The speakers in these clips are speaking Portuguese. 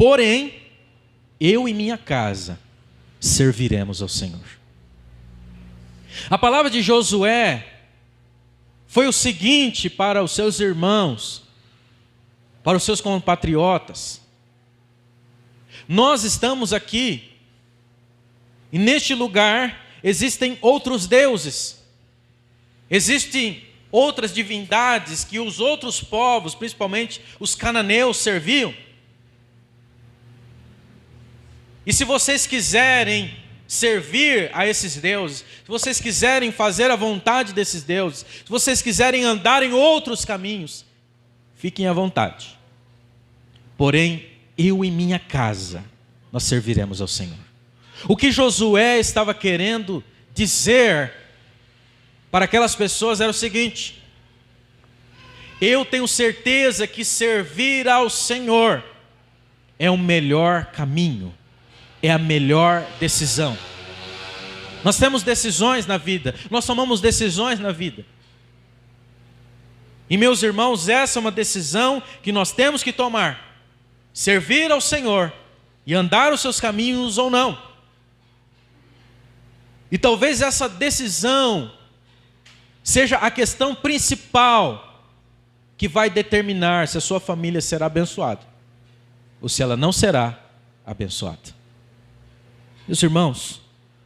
Porém, eu e minha casa serviremos ao Senhor. A palavra de Josué foi o seguinte para os seus irmãos, para os seus compatriotas: nós estamos aqui, e neste lugar existem outros deuses, existem outras divindades que os outros povos, principalmente os cananeus, serviam. E se vocês quiserem servir a esses deuses, se vocês quiserem fazer a vontade desses deuses, se vocês quiserem andar em outros caminhos, fiquem à vontade. Porém, eu e minha casa, nós serviremos ao Senhor. O que Josué estava querendo dizer para aquelas pessoas era o seguinte: eu tenho certeza que servir ao Senhor é o melhor caminho, é a melhor decisão. Nós temos decisões na vida, nós tomamos decisões na vida. E meus irmãos, essa é uma decisão que nós temos que tomar: servir ao Senhor e andar os seus caminhos ou não. E talvez essa decisão seja a questão principal que vai determinar se a sua família será abençoada ou se ela não será abençoada. Meus irmãos,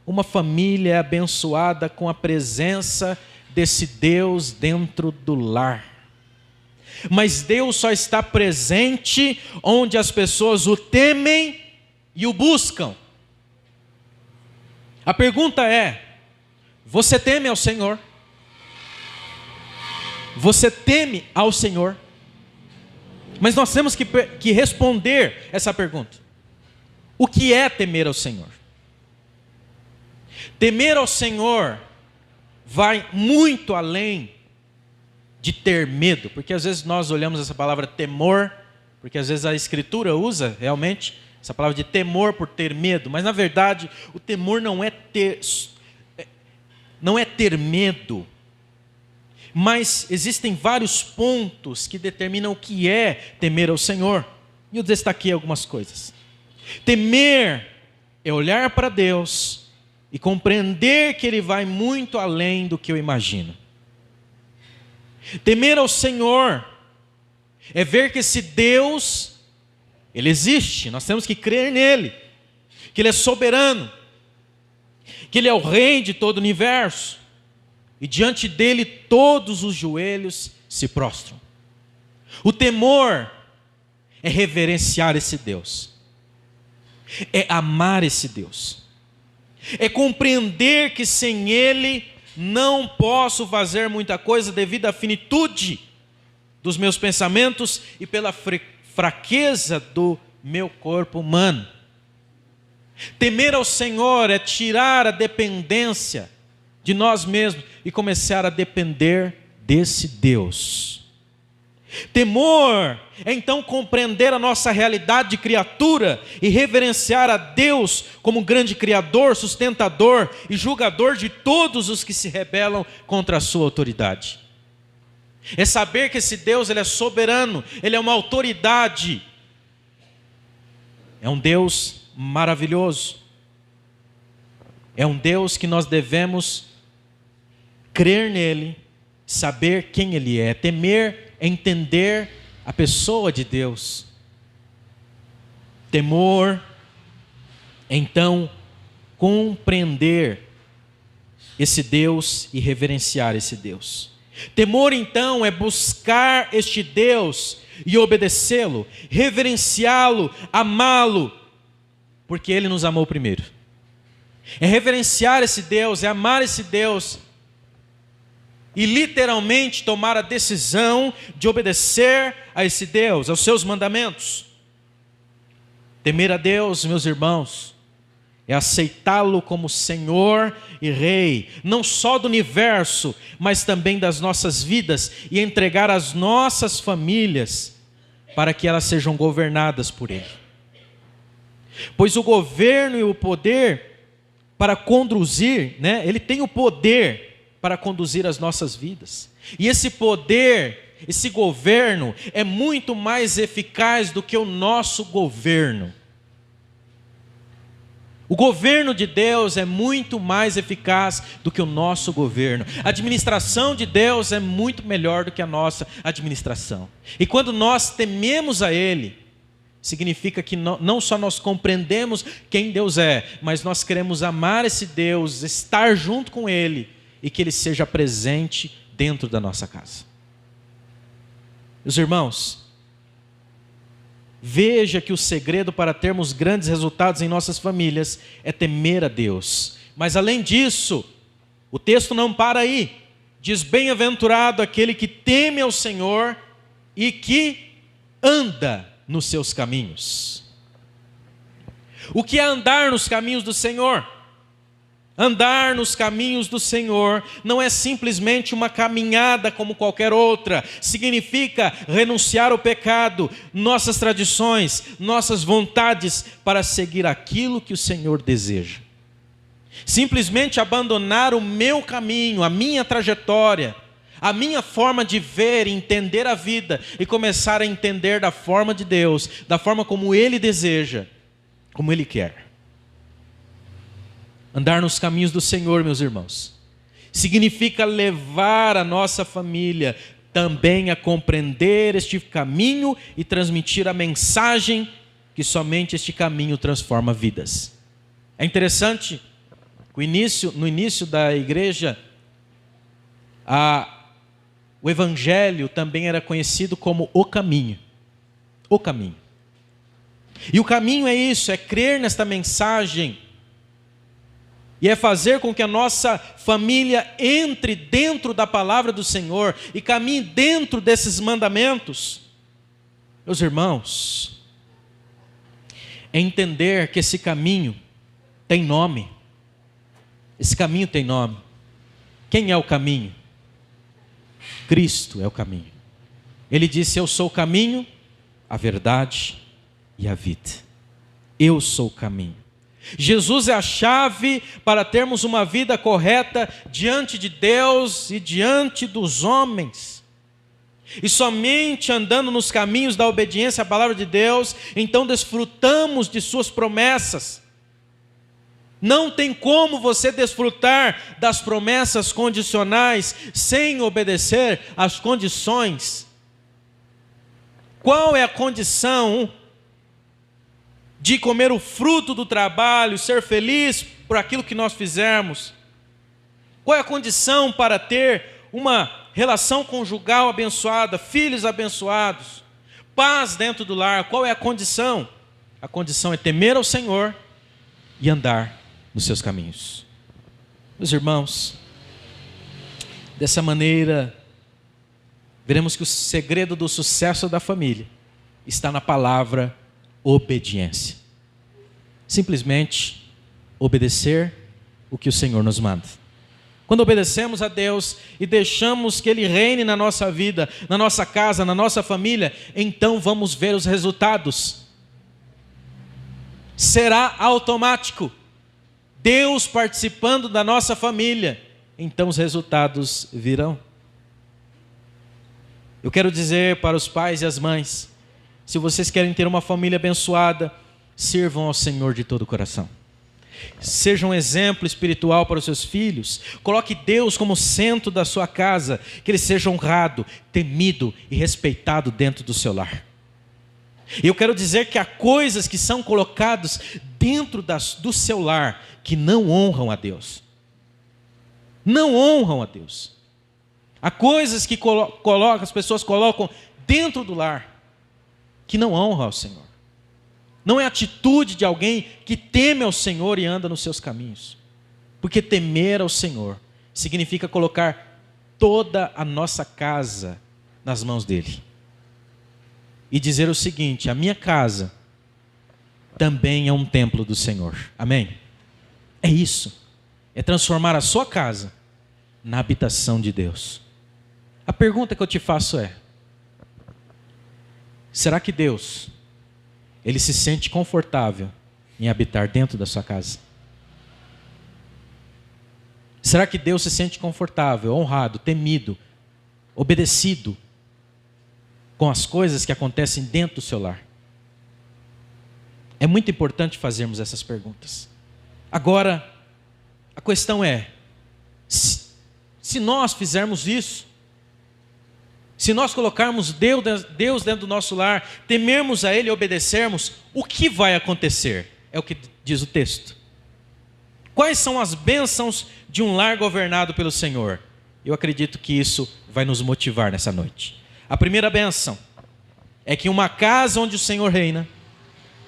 uma família é abençoada com a presença desse Deus dentro do lar. Mas Deus só está presente onde as pessoas o temem e o buscam. A pergunta é: você teme ao Senhor? Você teme ao Senhor? Mas nós temos que responder essa pergunta. O que é temer ao Senhor? Temer ao Senhor vai muito além de ter medo, porque às vezes nós olhamos essa palavra temor, porque às vezes a Escritura usa realmente essa palavra de temor por ter medo, mas na verdade o temor não é ter medo, mas existem vários pontos que determinam o que é temer ao Senhor, e eu destaquei algumas coisas. Temer é olhar para Deus e compreender que Ele vai muito além do que eu imagino. Temer ao Senhor é ver que esse Deus, Ele existe, nós temos que crer nele, que Ele é soberano, que Ele é o Rei de todo o universo, e diante dEle todos os joelhos se prostram. O temor é reverenciar esse Deus, é amar esse Deus, é compreender que sem Ele não posso fazer muita coisa devido à finitude dos meus pensamentos e pela fraqueza do meu corpo humano. Temer ao Senhor é tirar a dependência de nós mesmos e começar a depender desse Deus. Temor é então compreender a nossa realidade de criatura e reverenciar a Deus como grande criador, sustentador e julgador de todos os que se rebelam contra a sua autoridade. É saber que esse Deus, Ele é soberano, Ele é uma autoridade, é um Deus maravilhoso, é um Deus que nós devemos crer nele, saber quem Ele é. Temer é entender a pessoa de Deus. Temor é então compreender esse Deus e reverenciar esse Deus. Temor então é buscar este Deus e obedecê-lo, reverenciá-lo, amá-lo, porque Ele nos amou primeiro. É reverenciar esse Deus, é amar esse Deus e literalmente tomar a decisão de obedecer a esse Deus, aos seus mandamentos. Temer a Deus, meus irmãos, é aceitá-lo como Senhor e Rei, não só do universo, mas também das nossas vidas, e entregar as nossas famílias para que elas sejam governadas por Ele. Pois o governo e o poder para conduzir, Ele tem o poder para conduzir as nossas vidas. E esse poder esse governo é muito mais eficaz do que o nosso governo. O governo de Deus é muito mais eficaz do que o nosso governo. A administração de Deus é muito melhor do que a nossa administração. E quando nós tememos a Ele, significa que não só nós compreendemos quem Deus é, mas nós queremos amar esse Deus, estar junto com Ele e que Ele seja presente dentro da nossa casa. Meus irmãos, veja que o segredo para termos grandes resultados em nossas famílias é temer a Deus. Mas além disso, o texto não para aí. Diz: bem-aventurado aquele que teme ao Senhor e que anda nos seus caminhos. O que é andar nos caminhos do Senhor? Andar nos caminhos do Senhor não é simplesmente uma caminhada como qualquer outra. Significa renunciar ao pecado, nossas tradições, nossas vontades, para seguir aquilo que o Senhor deseja. Simplesmente abandonar o meu caminho, a minha trajetória, a minha forma de ver e entender a vida e começar a entender da forma de Deus, da forma como Ele deseja, como Ele quer. Andar nos caminhos do Senhor, meus irmãos, significa levar a nossa família também a compreender este caminho e transmitir a mensagem que somente este caminho transforma vidas. É interessante, no início da igreja, o evangelho também era conhecido como o caminho. O caminho. E o caminho é isso, é crer nesta mensagem, e é fazer com que a nossa família entre dentro da palavra do Senhor e caminhe dentro desses mandamentos. Meus irmãos, é entender que esse caminho tem nome. Esse caminho tem nome. Quem é o caminho? Cristo é o caminho. Ele disse: eu sou o caminho, a verdade e a vida. Eu sou o caminho. Jesus é a chave para termos uma vida correta diante de Deus e diante dos homens. E somente andando nos caminhos da obediência à palavra de Deus, então desfrutamos de suas promessas. Não tem como você desfrutar das promessas condicionais sem obedecer às condições. Qual é a condição de comer o fruto do trabalho, ser feliz por aquilo que nós fizermos? Qual é a condição para ter uma relação conjugal abençoada, filhos abençoados, paz dentro do lar? Qual é a condição? A condição é temer ao Senhor e andar nos seus caminhos. Meus irmãos, dessa maneira, veremos que o segredo do sucesso da família está na palavra obediência. Simplesmente obedecer o que o Senhor nos manda. Quando obedecemos a Deus e deixamos que Ele reine na nossa vida, na nossa casa, na nossa família, então vamos ver os resultados. Será automático. Deus participando da nossa família, então os resultados virão. Eu quero dizer para os pais e as mães: se vocês querem ter uma família abençoada, sirvam ao Senhor de todo o coração. Seja um exemplo espiritual para os seus filhos. Coloque Deus como centro da sua casa, que Ele seja honrado, temido e respeitado dentro do seu lar. E eu quero dizer que há coisas que são colocadas dentro do seu lar que não honram a Deus. Não honram a Deus. Há coisas que as pessoas colocam dentro do lar que não honram ao Senhor. Não é a atitude de alguém que teme ao Senhor e anda nos seus caminhos. Porque temer ao Senhor significa colocar toda a nossa casa nas mãos dEle. E dizer o seguinte: a minha casa também é um templo do Senhor. Amém? É isso. É transformar a sua casa na habitação de Deus. A pergunta que eu te faço é: será que Deus, Ele se sente confortável em habitar dentro da sua casa? Será que Deus se sente confortável, honrado, temido, obedecido com as coisas que acontecem dentro do seu lar? É muito importante fazermos essas perguntas. Agora, a questão é, se nós fizermos isso, se nós colocarmos Deus dentro do nosso lar, temermos a Ele e obedecermos, o que vai acontecer? É o que diz o texto. Quais são as bênçãos de um lar governado pelo Senhor? Eu acredito que isso vai nos motivar nessa noite. A primeira bênção é que uma casa onde o Senhor reina,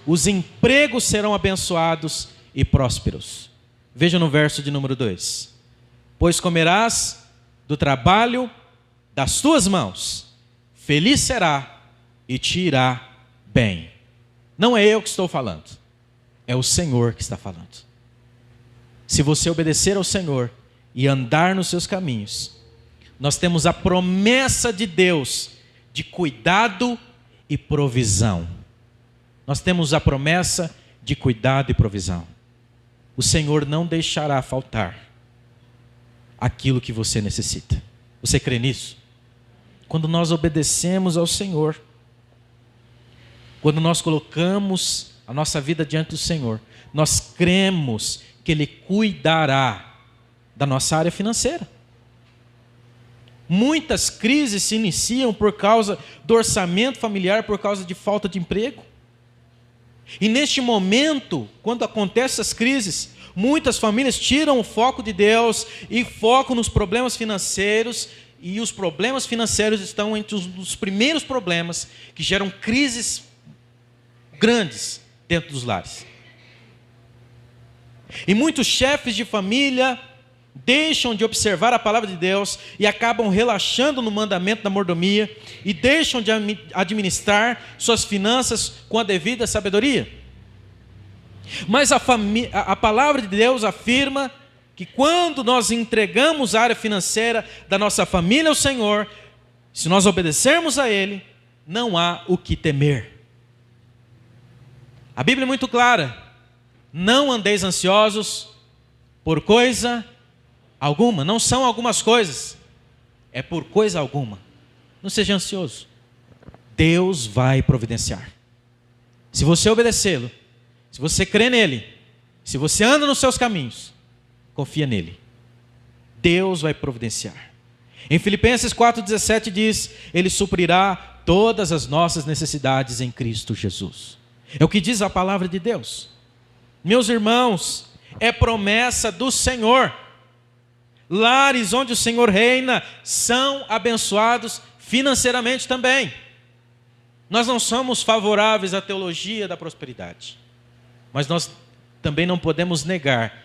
os empregos serão abençoados e prósperos. Veja no verso de número 2. Pois comerás do trabalho das tuas mãos, feliz será e te irá bem. Não é eu que estou falando, é o Senhor que está falando. Se você obedecer ao Senhor e andar nos seus caminhos, nós temos a promessa de Deus de cuidado e provisão. Nós temos a promessa de cuidado e provisão. O Senhor não deixará faltar aquilo que você necessita. Você crê nisso? Quando nós obedecemos ao Senhor, quando nós colocamos a nossa vida diante do Senhor, nós cremos que Ele cuidará da nossa área financeira. Muitas crises se iniciam por causa do orçamento familiar, por causa de falta de emprego. E neste momento, quando acontecem essas crises, muitas famílias tiram o foco de Deus e focam nos problemas financeiros, e os problemas financeiros estão entre os primeiros problemas que geram crises grandes dentro dos lares. E muitos chefes de família deixam de observar a palavra de Deus e acabam relaxando no mandamento da mordomia e deixam de administrar suas finanças com a devida sabedoria. Mas a palavra de Deus afirma que quando nós entregamos a área financeira da nossa família ao Senhor, se nós obedecermos a Ele, não há o que temer. A Bíblia é muito clara: não andeis ansiosos por coisa alguma. Não são algumas coisas, é por coisa alguma. Não seja ansioso. Deus vai providenciar. Se você obedecê-lo, se você crê nele, se você anda nos seus caminhos, confia nele. Deus vai providenciar. Em Filipenses 4,17 diz: Ele suprirá todas as nossas necessidades em Cristo Jesus. É o que diz a palavra de Deus. Meus irmãos, é promessa do Senhor. Lares onde o Senhor reina são abençoados financeiramente também. Nós não somos favoráveis à teologia da prosperidade, mas nós também não podemos negar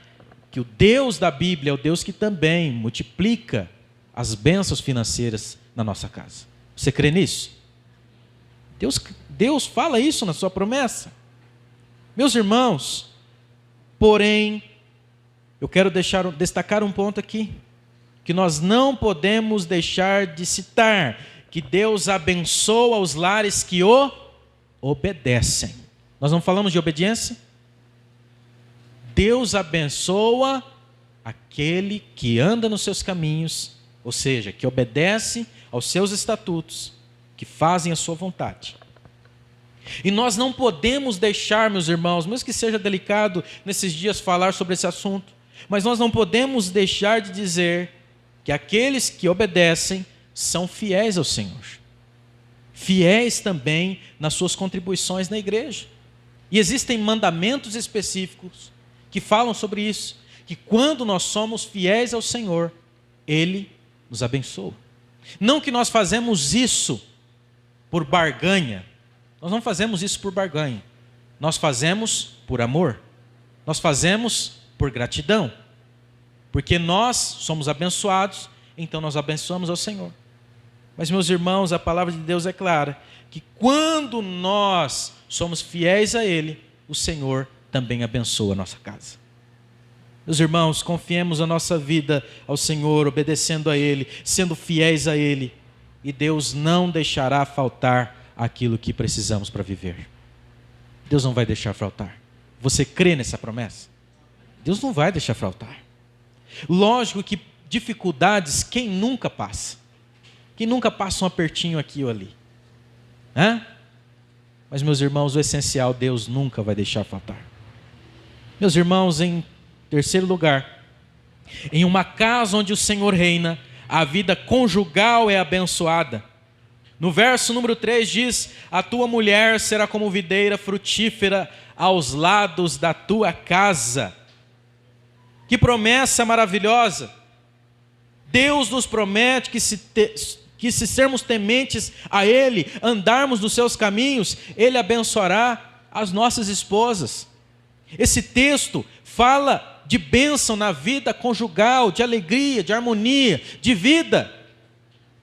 que o Deus da Bíblia é o Deus que também multiplica as bênçãos financeiras na nossa casa. Você crê nisso? Deus fala isso na sua promessa. Meus irmãos, porém, eu quero destacar um ponto aqui, que nós não podemos deixar de citar, que Deus abençoa os lares que o obedecem. Nós não falamos de obediência? Deus abençoa aquele que anda nos seus caminhos, ou seja, que obedece aos seus estatutos, que fazem a sua vontade. E nós não podemos deixar, meus irmãos, mesmo que seja delicado nesses dias falar sobre esse assunto, mas nós não podemos deixar de dizer que aqueles que obedecem são fiéis ao Senhor. Fiéis também nas suas contribuições na igreja. E existem mandamentos específicos que falam sobre isso, que quando nós somos fiéis ao Senhor, Ele nos abençoa. Não que nós fazemos isso por barganha. Nós não fazemos isso por barganha. Nós fazemos por amor. Nós fazemos por gratidão. Porque nós somos abençoados, então nós abençoamos ao Senhor. Mas, meus irmãos, a palavra de Deus é clara, que quando nós somos fiéis a Ele, o Senhor também abençoa a nossa casa. Meus irmãos, confiemos a nossa vida ao Senhor, obedecendo a Ele, sendo fiéis a Ele, e Deus não deixará faltar aquilo que precisamos para viver. Deus não vai deixar faltar. Você crê nessa promessa? Deus não vai deixar faltar. Lógico que dificuldades, quem nunca passa? Quem nunca passa um apertinho aqui ou ali? Mas, meus irmãos, o essencial Deus nunca vai deixar faltar. Meus irmãos, em terceiro lugar, em uma casa onde o Senhor reina, a vida conjugal é abençoada. No verso número 3 diz: a tua mulher será como videira frutífera aos lados da tua casa. Que promessa maravilhosa! Deus nos promete que se sermos tementes a Ele, andarmos nos seus caminhos, Ele abençoará as nossas esposas. Esse texto fala de bênção na vida conjugal, de alegria, de harmonia, de vida.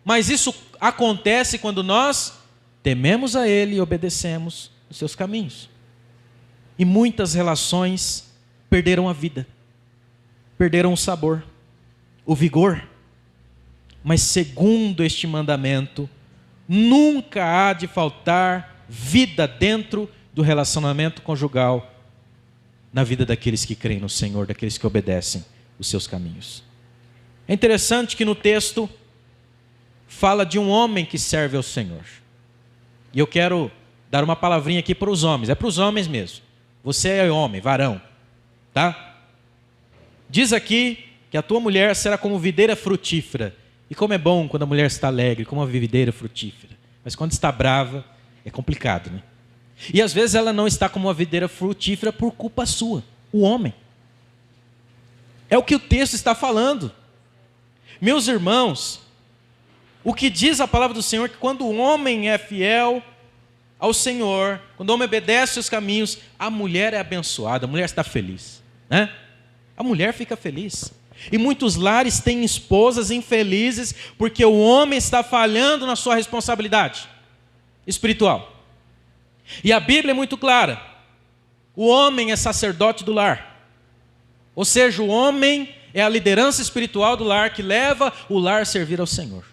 Mas isso acontece quando nós tememos a Ele e obedecemos os seus caminhos. E muitas relações perderam a vida, perderam o sabor, o vigor. Mas segundo este mandamento, nunca há de faltar vida dentro do relacionamento conjugal, na vida daqueles que creem no Senhor, daqueles que obedecem os seus caminhos. É interessante que no texto fala de um homem que serve ao Senhor. E eu quero dar uma palavrinha aqui para os homens, é para os homens mesmo. Você é homem, varão, tá? Diz aqui que a tua mulher será como videira frutífera. E como é bom quando a mulher está alegre, como uma videira frutífera. Mas quando está brava, é complicado, né? E às vezes ela não está como uma videira frutífera por culpa sua, o homem. É o que o texto está falando. Meus irmãos, o que diz a palavra do Senhor é que quando o homem é fiel ao Senhor, quando o homem obedece os caminhos, a mulher é abençoada, a mulher está feliz, né? A mulher fica feliz. E muitos lares têm esposas infelizes porque o homem está falhando na sua responsabilidade espiritual. E a Bíblia é muito clara: o homem é sacerdote do lar. Ou seja, o homem é a liderança espiritual do lar que leva o lar a servir ao Senhor.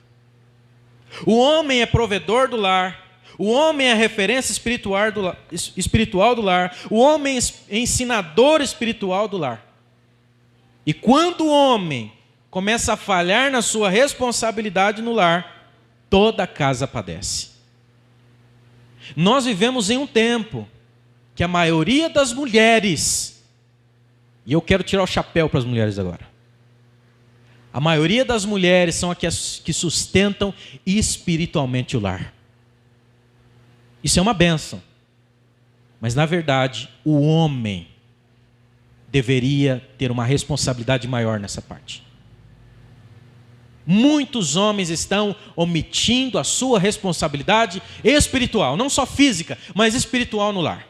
O homem é provedor do lar. O homem é a referência espiritual do lar. O homem é ensinador espiritual do lar. E quando o homem começa a falhar na sua responsabilidade no lar, toda a casa padece. Nós vivemos em um tempo que a maioria das mulheres, e eu quero tirar o chapéu para as mulheres agora, a maioria das mulheres são as que sustentam espiritualmente o lar. Isso é uma bênção. Mas na verdade, o homem deveria ter uma responsabilidade maior nessa parte. Muitos homens estão omitindo a sua responsabilidade espiritual, não só física, mas espiritual no lar.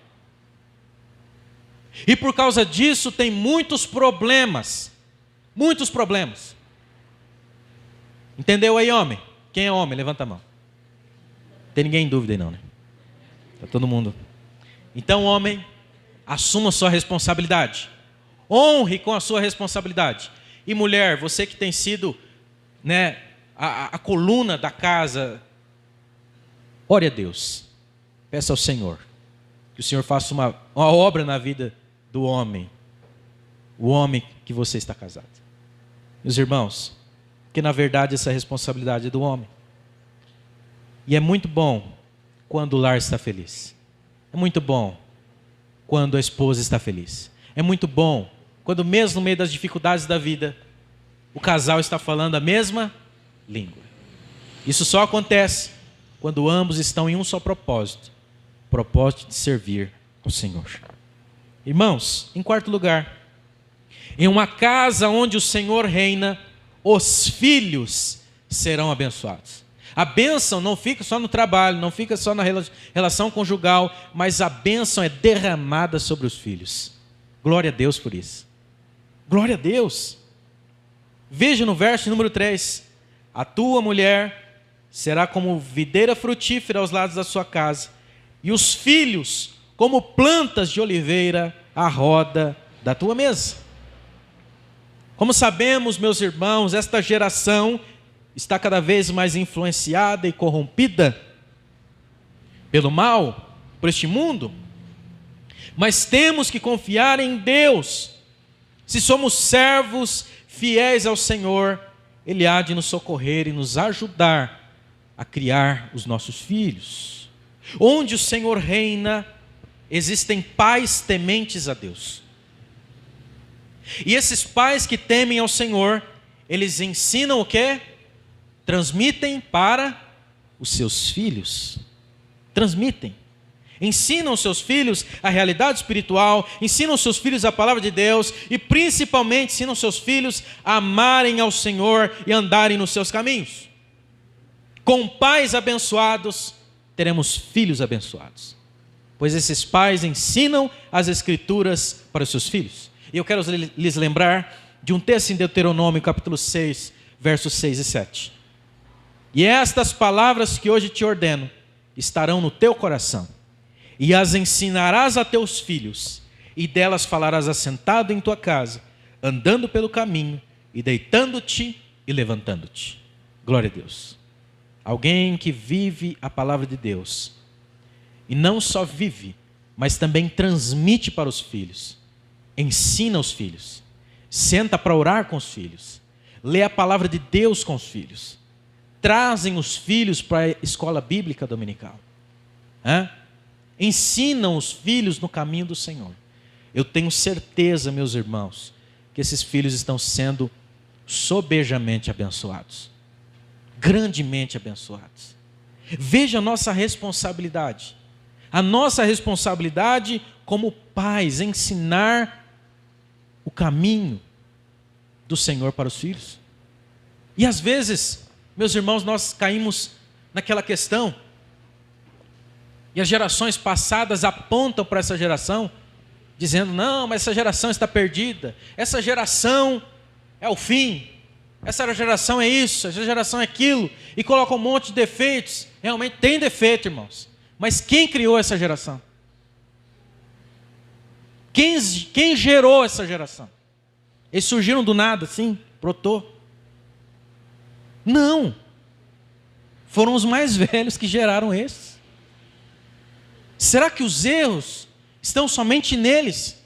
E por causa disso tem muitos problemas. Muitos problemas. Entendeu aí, homem? Quem é homem? Levanta a mão. Não tem ninguém em dúvida aí não, né? Está todo mundo. Então, homem, assuma a sua responsabilidade. Honre com a sua responsabilidade. E mulher, você que tem sido, né, a coluna da casa, ore a Deus. Peça ao Senhor que o Senhor faça uma obra na vida do homem. O homem que você está casado. Meus irmãos, que na verdade essa responsabilidade é do homem. E é muito bom quando o lar está feliz. É muito bom quando a esposa está feliz. É muito bom quando mesmo no meio das dificuldades da vida, o casal está falando a mesma língua. Isso só acontece quando ambos estão em um só propósito. O propósito de servir ao Senhor. Irmãos, em quarto lugar, em uma casa onde o Senhor reina, os filhos serão abençoados. A bênção não fica só no trabalho, não fica só na relação conjugal, mas a bênção é derramada sobre os filhos. Glória a Deus por isso. Glória a Deus. Veja no verso número 3. A tua mulher será como videira frutífera aos lados da sua casa, e os filhos como plantas de oliveira à roda da tua mesa. Como sabemos, meus irmãos, esta geração está cada vez mais influenciada e corrompida pelo mal, por este mundo. Mas temos que confiar em Deus. Se somos servos fiéis ao Senhor, Ele há de nos socorrer e nos ajudar a criar os nossos filhos. Onde o Senhor reina, existem pais tementes a Deus. E esses pais que temem ao Senhor, eles ensinam o quê? Transmitem para os seus filhos. Transmitem. Ensinam os seus filhos a realidade espiritual, ensinam os seus filhos a palavra de Deus e principalmente ensinam os seus filhos a amarem ao Senhor e andarem nos seus caminhos. Com pais abençoados, teremos filhos abençoados, pois esses pais ensinam as Escrituras para os seus filhos. E eu quero lhes lembrar de um texto em Deuteronômio, capítulo 6, versos 6 e 7. E estas palavras que hoje te ordeno estarão no teu coração, e as ensinarás a teus filhos, e delas falarás assentado em tua casa, andando pelo caminho, e deitando-te e levantando-te. Glória a Deus. Alguém que vive a palavra de Deus, e não só vive, mas também transmite para os filhos, ensina os filhos, senta para orar com os filhos, lê a palavra de Deus com os filhos, trazem os filhos para a escola bíblica dominical, ensinam os filhos no caminho do Senhor. Eu tenho certeza, meus irmãos, que esses filhos estão sendo sobejamente abençoados, grandemente abençoados. Veja a nossa responsabilidade. A nossa responsabilidade como pais, ensinar o caminho do Senhor para os filhos. E às vezes, meus irmãos, nós caímos naquela questão, e as gerações passadas apontam para essa geração, dizendo, não, mas essa geração está perdida, essa geração é o fim, essa geração é isso, essa geração é aquilo, e colocam um monte de defeitos. Realmente tem defeito, irmãos, mas quem criou essa geração? Quem gerou essa geração? Eles surgiram do nada, assim, brotou? Não, foram os mais velhos que geraram esses. Será que os erros estão somente neles?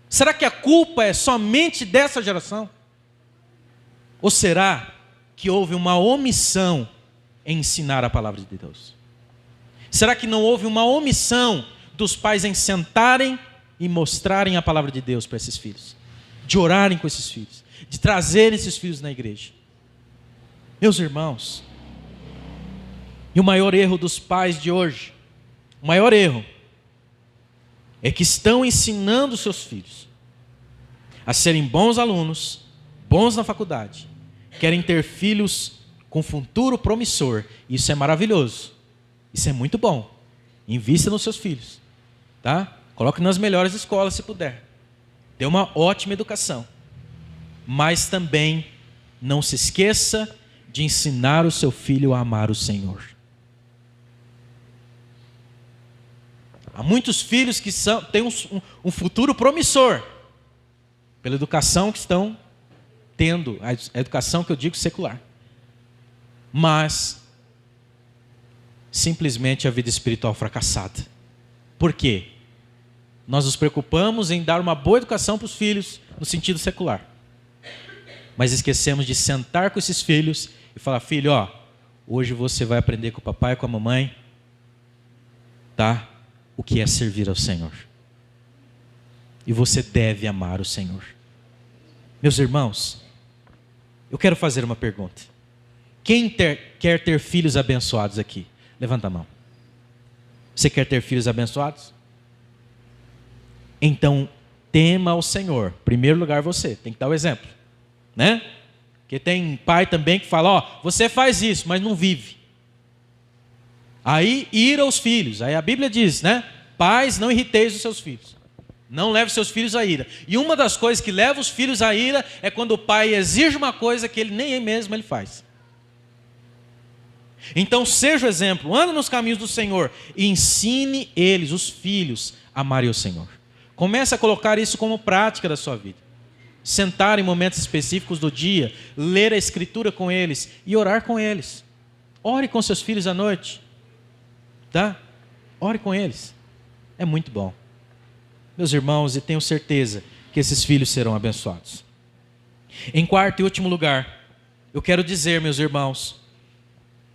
Será que a culpa é somente dessa geração? Ou será que houve uma omissão em ensinar a palavra de Deus? Será que não houve uma omissão dos pais em sentarem e mostrarem a palavra de Deus para esses filhos? De orarem com esses filhos, de trazerem esses filhos na igreja? Meus irmãos, e o maior erro dos pais de hoje, o maior erro é que estão ensinando seus filhos a serem bons alunos, bons na faculdade, querem ter filhos com futuro promissor. Isso é maravilhoso, isso é muito bom. Invista nos seus filhos, tá? Coloque nas melhores escolas se puder, dê uma ótima educação, mas também não se esqueça de ensinar o seu filho a amar o Senhor. Há muitos filhos que têm um futuro promissor pela educação que estão tendo, a educação que eu digo secular. Mas, simplesmente a vida espiritual fracassada. Por quê? Nós nos preocupamos em dar uma boa educação para os filhos no sentido secular. Mas esquecemos de sentar com esses filhos e falar, filho, hoje você vai aprender com o papai e com a mamãe, tá? O que é servir ao Senhor. E você deve amar o Senhor. Meus irmãos, eu quero fazer uma pergunta. Quem quer ter filhos abençoados aqui? Levanta a mão. Você quer ter filhos abençoados? Então, tema ao Senhor. Em primeiro lugar você, tem que dar o exemplo, né? Porque tem pai também que fala, você faz isso, mas não vive. Aí ira os filhos. Aí a Bíblia diz, né? Pais, não irriteis os seus filhos. Não leve seus filhos à ira. E uma das coisas que leva os filhos à ira é quando o pai exige uma coisa que ele nem mesmo ele faz. Então seja o exemplo, ande nos caminhos do Senhor e ensine eles, os filhos, a amarem o Senhor. Comece a colocar isso como prática da sua vida. Sentar em momentos específicos do dia, ler a Escritura com eles e orar com eles. Ore com seus filhos à noite. Tá? Ore com eles. É muito bom. Meus irmãos, e tenho certeza que esses filhos serão abençoados. Em quarto e último lugar, eu quero dizer, meus irmãos,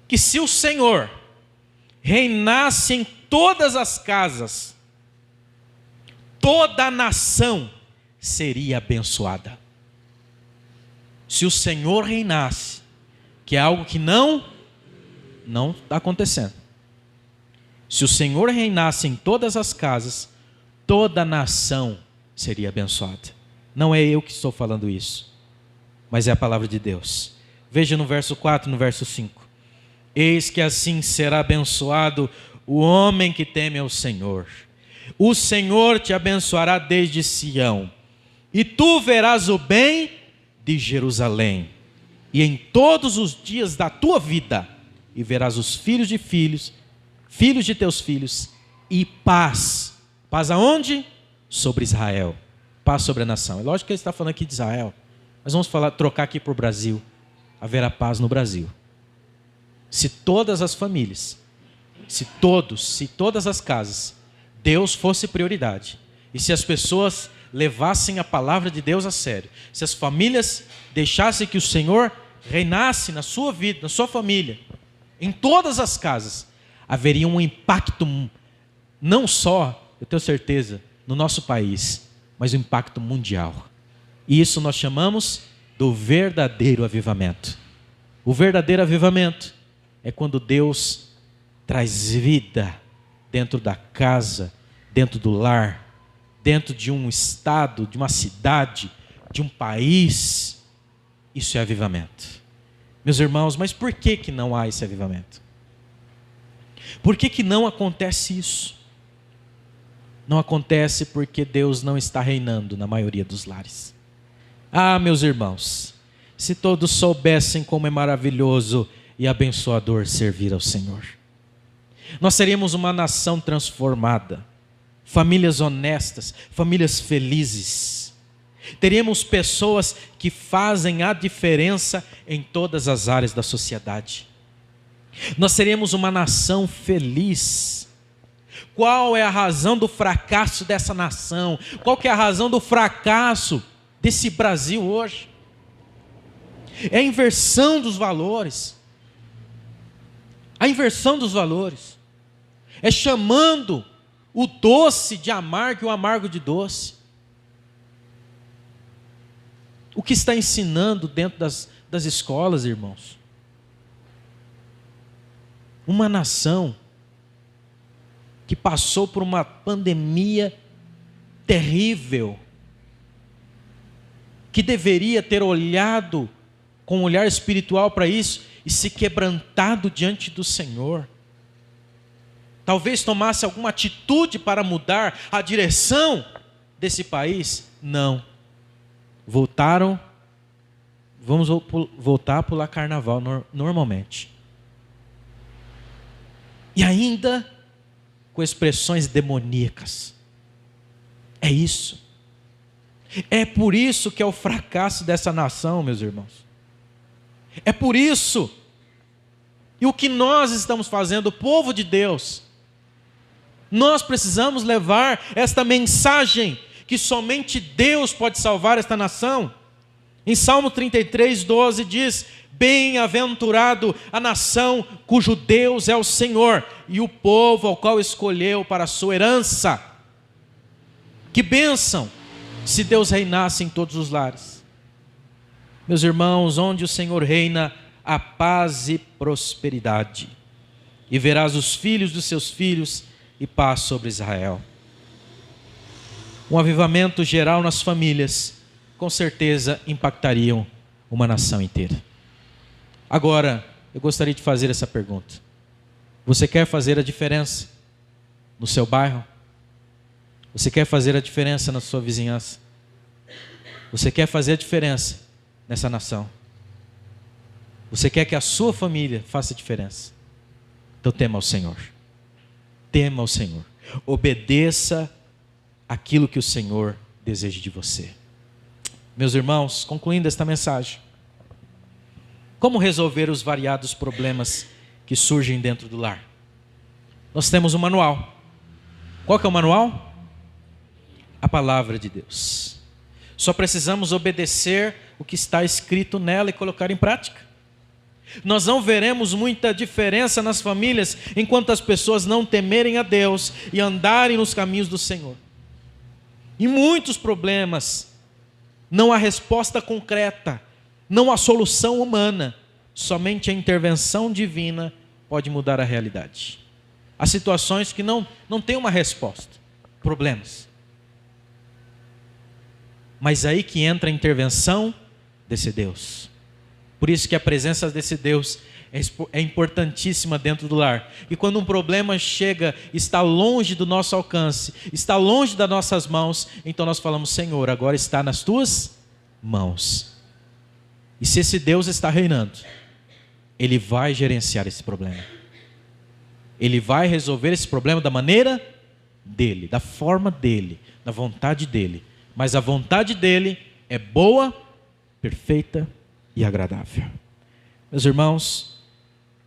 que se o Senhor reinasse em todas as casas, toda a nação seria abençoada. Se o Senhor reinasse, que é algo que não está acontecendo. Se o Senhor reinasse em todas as casas, toda a nação seria abençoada. Não é eu que estou falando isso, mas é a palavra de Deus. Veja no verso 4, no verso 5. Eis que assim será abençoado o homem que teme ao Senhor. O Senhor te abençoará desde Sião, e tu verás o bem de Jerusalém, e em todos os dias da tua vida, e verás os filhos de filhos de teus filhos, e paz. Paz aonde? Sobre Israel. Paz sobre a nação. É lógico que ele está falando aqui de Israel, mas vamos trocar aqui para o Brasil. Haverá paz no Brasil. Se todas as famílias, se todas as casas, Deus fosse prioridade, e se as pessoas levassem a palavra de Deus a sério, se as famílias deixassem que o Senhor reinasse na sua vida, na sua família, em todas as casas, haveria um impacto, não só, eu tenho certeza, no nosso país, mas um impacto mundial. E isso nós chamamos do verdadeiro avivamento. O verdadeiro avivamento é quando Deus traz vida dentro da casa, dentro do lar, dentro de um estado, de uma cidade, de um país. Isso é avivamento. Meus irmãos, mas por que não há esse avivamento? Por que não acontece isso? Não acontece porque Deus não está reinando na maioria dos lares. Ah, meus irmãos, se todos soubessem como é maravilhoso e abençoador servir ao Senhor, nós seríamos uma nação transformada, famílias honestas, famílias felizes. Teríamos pessoas que fazem a diferença em todas as áreas da sociedade. Nós seríamos uma nação feliz. Qual é a razão do fracasso dessa nação? Qual que é a razão do fracasso desse Brasil hoje? É a inversão dos valores. A inversão dos valores. É chamando o doce de amargo e o amargo de doce. O que está ensinando dentro das escolas, irmãos? Uma nação que passou por uma pandemia terrível, que deveria ter olhado com um olhar espiritual para isso e se quebrantado diante do Senhor. Talvez tomasse alguma atitude para mudar a direção desse país. Não. Vamos voltar a pular carnaval normalmente. E ainda com expressões demoníacas. É isso. É por isso que é o fracasso dessa nação, meus irmãos. É por isso. E o que nós estamos fazendo, o povo de Deus, nós precisamos levar esta mensagem que somente Deus pode salvar esta nação. Em Salmo 33, 12 diz: bem-aventurado a nação cujo Deus é o Senhor e o povo ao qual escolheu para a sua herança. Que bênção se Deus reinasse em todos os lares. Meus irmãos, onde o Senhor reina, há paz e prosperidade. E verás os filhos dos seus filhos e paz sobre Israel. Um avivamento geral nas famílias, com certeza impactariam uma nação inteira. Agora, eu gostaria de fazer essa pergunta. Você quer fazer a diferença no seu bairro? Você quer fazer a diferença na sua vizinhança? Você quer fazer a diferença nessa nação? Você quer que a sua família faça a diferença? Então tema ao Senhor. Tema ao Senhor. Obedeça aquilo que o Senhor deseja de você. Meus irmãos, concluindo esta mensagem, como resolver os variados problemas que surgem dentro do lar? Nós temos um manual. Qual que é o manual? A palavra de Deus. Só precisamos obedecer o que está escrito nela e colocar em prática. Nós não veremos muita diferença nas famílias enquanto as pessoas não temerem a Deus e andarem nos caminhos do Senhor. Em muitos problemas, não há resposta concreta, não há solução humana, somente a intervenção divina pode mudar a realidade. Há situações que não têm uma resposta, problemas. Mas aí que entra a intervenção desse Deus. Por isso que a presença desse Deus é importantíssima dentro do lar. E quando um problema chega, está longe do nosso alcance, está longe das nossas mãos, então nós falamos: Senhor, agora está nas tuas mãos. E se esse Deus está reinando, Ele vai gerenciar esse problema. Ele vai resolver esse problema da maneira dEle, da forma dEle, da vontade dEle. Mas a vontade dEle é boa, perfeita e agradável. Meus irmãos,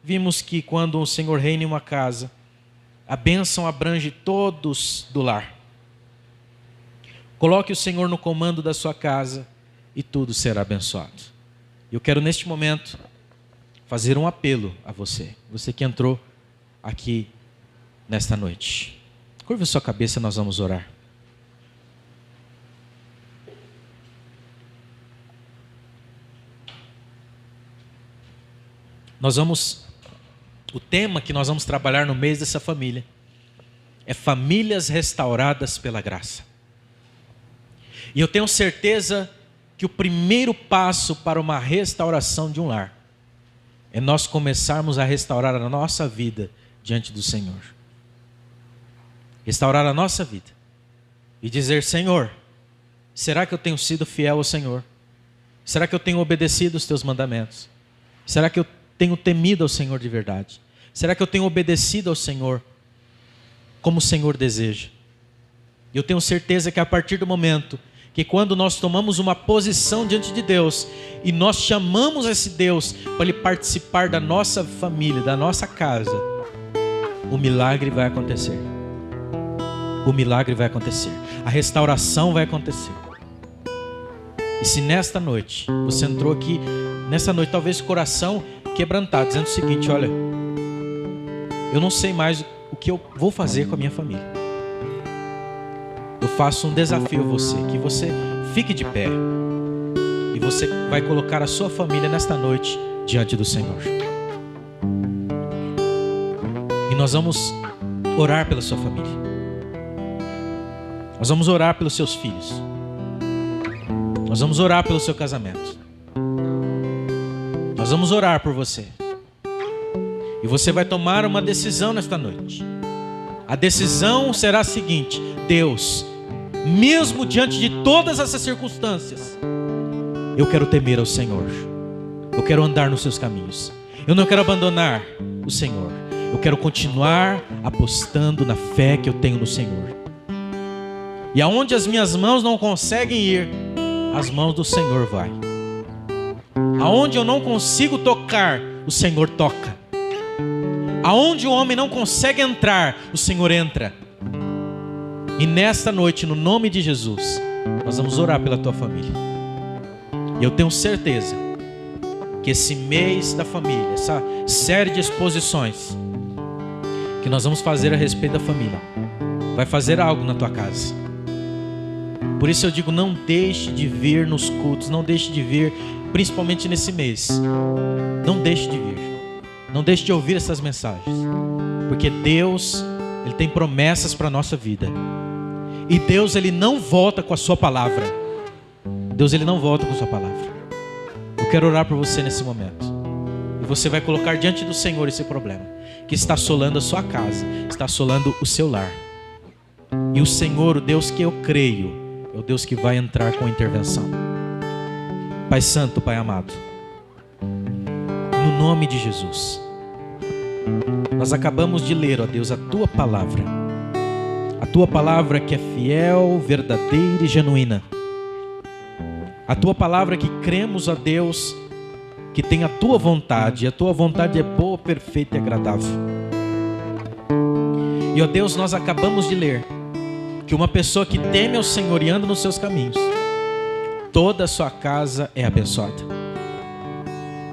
vimos que quando o Senhor reina em uma casa, a bênção abrange todos do lar. Coloque o Senhor no comando da sua casa e tudo será abençoado. Eu quero neste momento fazer um apelo a você, você que entrou aqui nesta noite. Curva sua cabeça, nós vamos orar. O tema que nós vamos trabalhar no mês dessa família é famílias restauradas pela graça. E eu tenho certeza que o primeiro passo para uma restauração de um lar é nós começarmos a restaurar a nossa vida diante do Senhor. Restaurar a nossa vida e dizer: Senhor, será que eu tenho sido fiel ao Senhor? Será que eu tenho obedecido os teus mandamentos? Será que eu tenho temido ao Senhor de verdade? Será que eu tenho obedecido ao Senhor como o Senhor deseja? Eu tenho certeza que a partir do momento que quando nós tomamos uma posição diante de Deus e nós chamamos esse Deus para Ele participar da nossa família, da nossa casa, o milagre vai acontecer. O milagre vai acontecer. A restauração vai acontecer. E se nesta noite, você entrou aqui, nessa noite, talvez o coração quebrantado, dizendo o seguinte: olha, eu não sei mais o que eu vou fazer com a minha família. Eu faço um desafio a você, que você fique de pé e você vai colocar a sua família nesta noite diante do Senhor. E nós vamos orar pela sua família. Nós vamos orar pelos seus filhos. Nós vamos orar pelo seu casamento. Nós vamos orar por você. E você vai tomar uma decisão nesta noite. A decisão será a seguinte: Deus, mesmo diante de todas essas circunstâncias, eu quero temer ao Senhor. Eu quero andar nos seus caminhos. Eu não quero abandonar o Senhor. Eu quero continuar apostando na fé que eu tenho no Senhor. E aonde as minhas mãos não conseguem ir, as mãos do Senhor vai. Aonde eu não consigo tocar, o Senhor toca. Aonde o homem não consegue entrar, o Senhor entra. E nesta noite, no nome de Jesus, nós vamos orar pela tua família. E eu tenho certeza que esse mês da família, essa série de exposições que nós vamos fazer a respeito da família, vai fazer algo na tua casa. Por isso eu digo: não deixe de vir nos cultos, não deixe de vir, principalmente nesse mês. Não deixe de vir. Não deixe de ouvir essas mensagens. Porque Deus, Ele tem promessas para a nossa vida. E Deus, Ele não volta com a sua palavra. Deus, Ele não volta com a sua palavra. Eu quero orar por você nesse momento. E você vai colocar diante do Senhor esse problema que está assolando a sua casa, está assolando o seu lar. E o Senhor, o Deus que eu creio, é o Deus que vai entrar com a intervenção. Pai Santo, Pai amado, no nome de Jesus, nós acabamos de ler, ó Deus, a Tua palavra. A Tua palavra que é fiel, verdadeira e genuína. A Tua palavra que cremos, ó Deus, que tem a Tua vontade. E a Tua vontade é boa, perfeita e agradável. E ó Deus, nós acabamos de ler que uma pessoa que teme ao Senhor e anda nos seus caminhos, toda a sua casa é abençoada.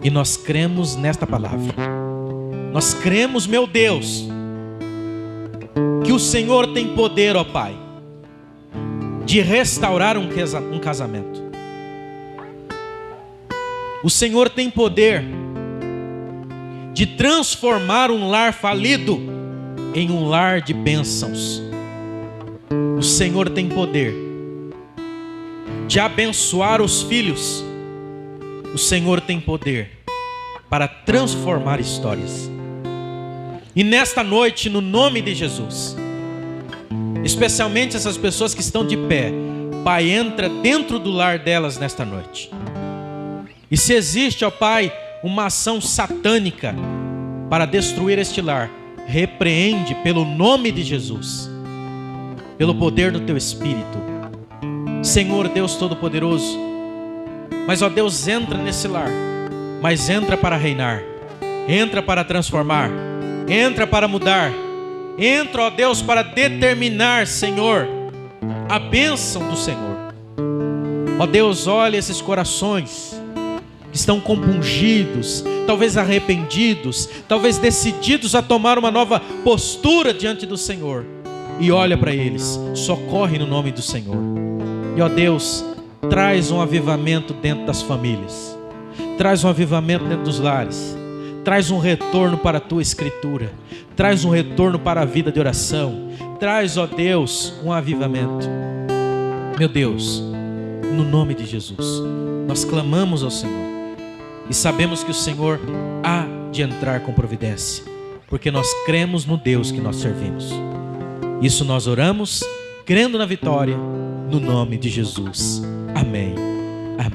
E nós cremos nesta palavra. Nós cremos, meu Deus, que o Senhor tem poder, ó Pai, de restaurar um casamento. O Senhor tem poder de transformar um lar falido em um lar de bênçãos. O Senhor tem poder de abençoar os filhos. O Senhor tem poder para transformar histórias. E nesta noite, no nome de Jesus, especialmente essas pessoas que estão de pé, Pai, entra dentro do lar delas nesta noite. E se existe, ó Pai, uma ação satânica para destruir este lar, repreende pelo nome de Jesus, pelo poder do Teu Espírito. Senhor Deus Todo-Poderoso, mas ó Deus, entra nesse lar, mas entra para reinar, entra para transformar, entra para mudar, entra, ó Deus, para determinar, Senhor, a bênção do Senhor. Ó Deus, olha esses corações que estão compungidos, talvez arrependidos, talvez decididos a tomar uma nova postura diante do Senhor. E olha para eles, socorre no nome do Senhor. E ó Deus, traz um avivamento dentro das famílias, traz um avivamento dentro dos lares, traz um retorno para a Tua Escritura, traz um retorno para a vida de oração, traz, ó Deus, um avivamento. Meu Deus, no nome de Jesus, nós clamamos ao Senhor e sabemos que o Senhor há de entrar com providência, porque nós cremos no Deus que nós servimos. Isso nós oramos, crendo na vitória, no nome de Jesus. Amém. Amém.